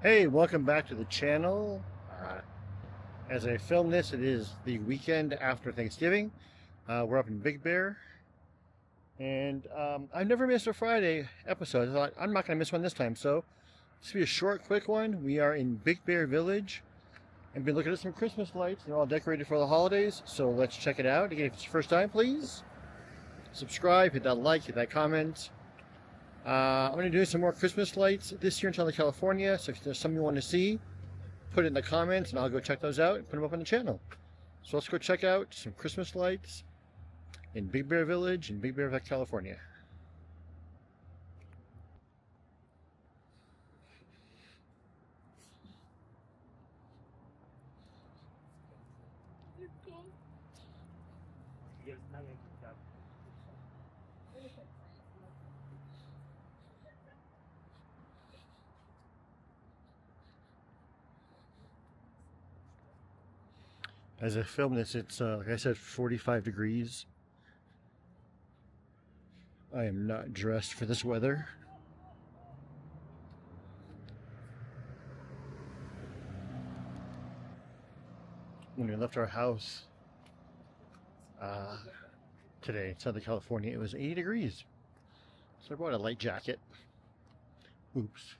Hey, welcome back to the channel. As I film this, it is the weekend after Thanksgiving. We're up in Big Bear, and I've never missed a Friday episode. I thought I'm not going to miss one this time, so this will be a short, quick one. We are in Big Bear Village and been looking at some Christmas lights. They're all decorated for the holidays, so let's check it out. Again, if it's your first time, please subscribe, hit that like, hit that comment. I'm going to do some more Christmas lights this year in Southern California, so if there's some you want to see, put it in the comments and I'll go check those out and put them up on the channel. So let's go check out some Christmas lights in Big Bear Village in Big Bear, California. As I film this, it's like I said, 45 degrees. I am not dressed for this weather. When we left our house today in Southern California, it was 80 degrees. So I brought a light jacket. Oops.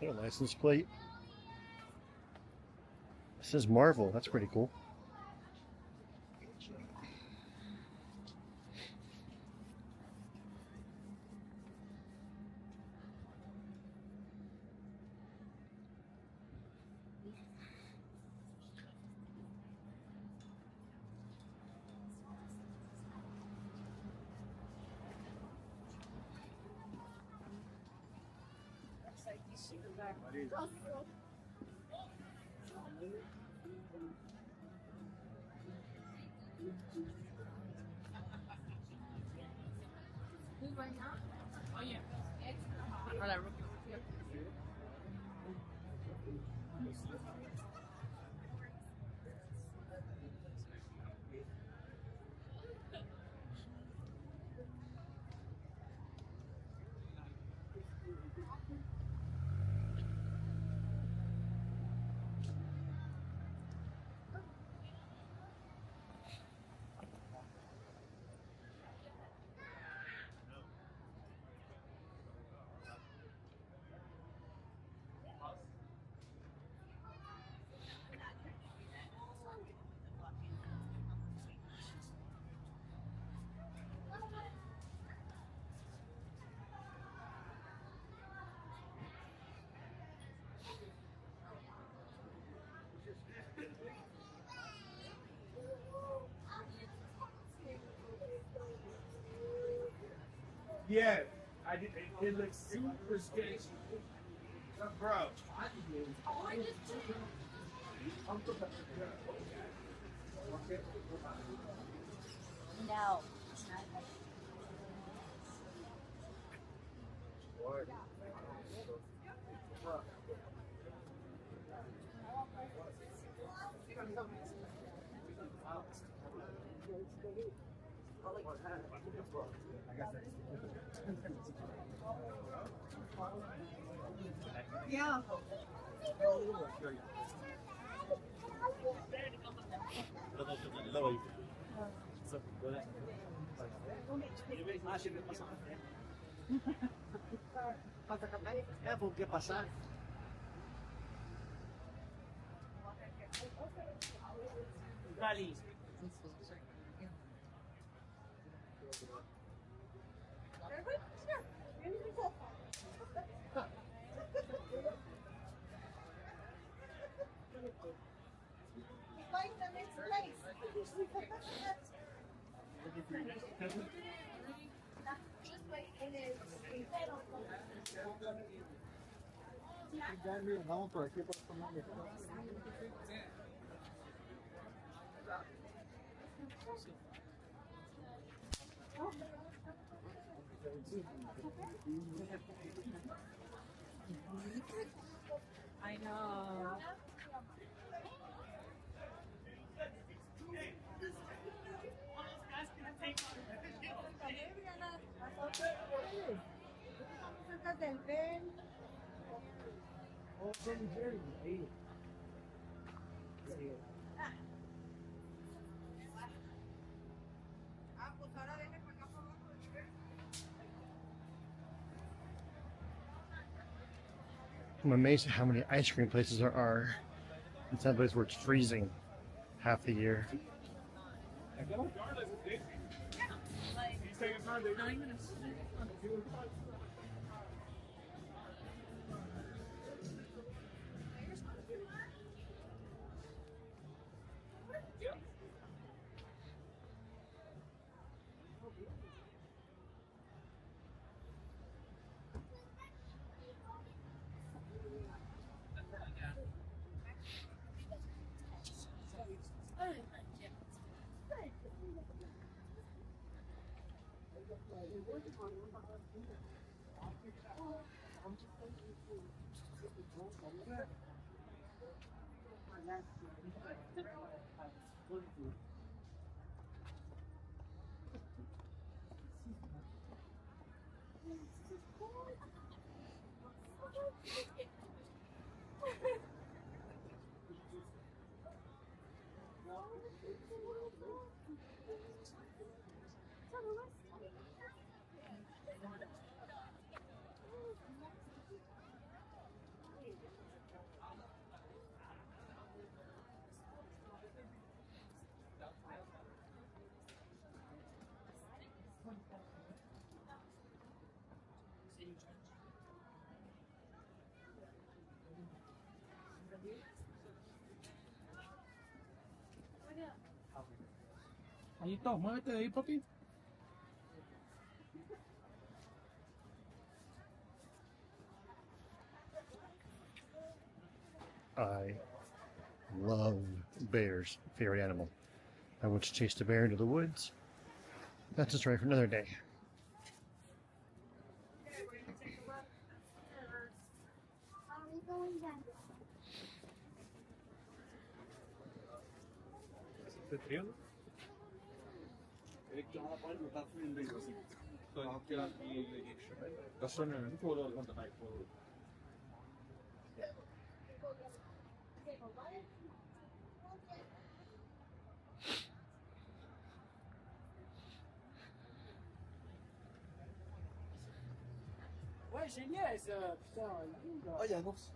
Got a license plate. It says Marvel. That's pretty cool. Yeah, I did. It looks super sketchy, bro. No. Yeah. Dali. Like the next place. Vamos por aquí por tomar. I know. Del Ben. Oh, Tom and Jerry. Hey. I'm amazed at how many ice cream places there are. In some places where it's freezing half the year. Ahí está, muévete de ahí, papi. I love bears, favorite animal. I once chased a bear into the woods. That's a story for another day. Are we going down? Ouais, génial ça. Putain, Oh, il y a un ours.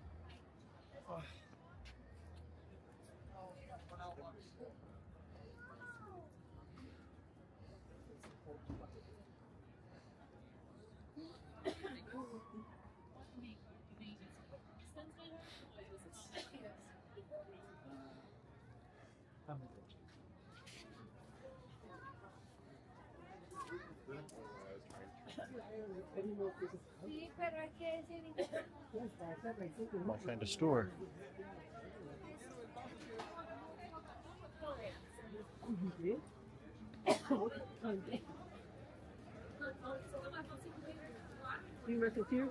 Sí, pero es que Might find a store. You reckon here?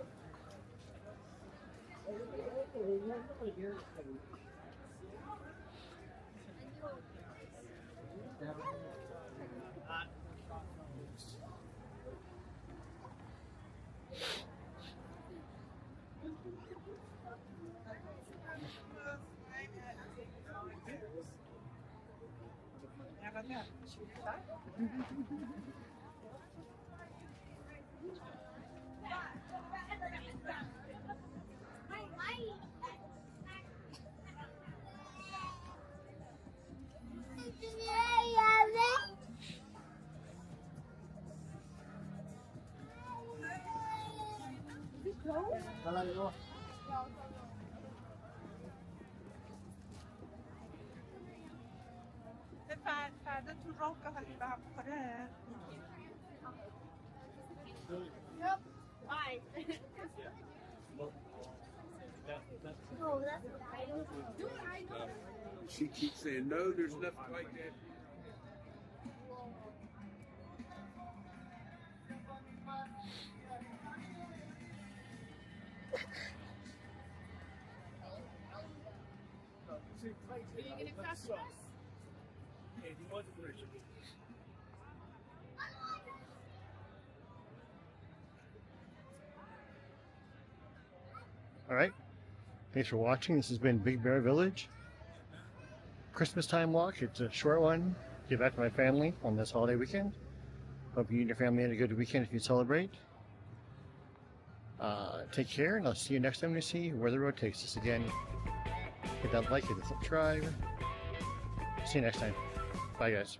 فردا تو راه خیلی به هم بخوره Nope. Why? No, that's I don't know. She keeps saying, no, there's nothing like that. Are you getting faster? Yeah, he was a Richard. All right. Thanks for watching. This has been Big Bear Village Christmas time walk. It's a short one. Give back to my family on this holiday weekend. Hope you and your family had a good weekend if you celebrate. Take care, and I'll see you next time to see where the road takes us again. Hit that like, hit the subscribe. See you next time. Bye, guys.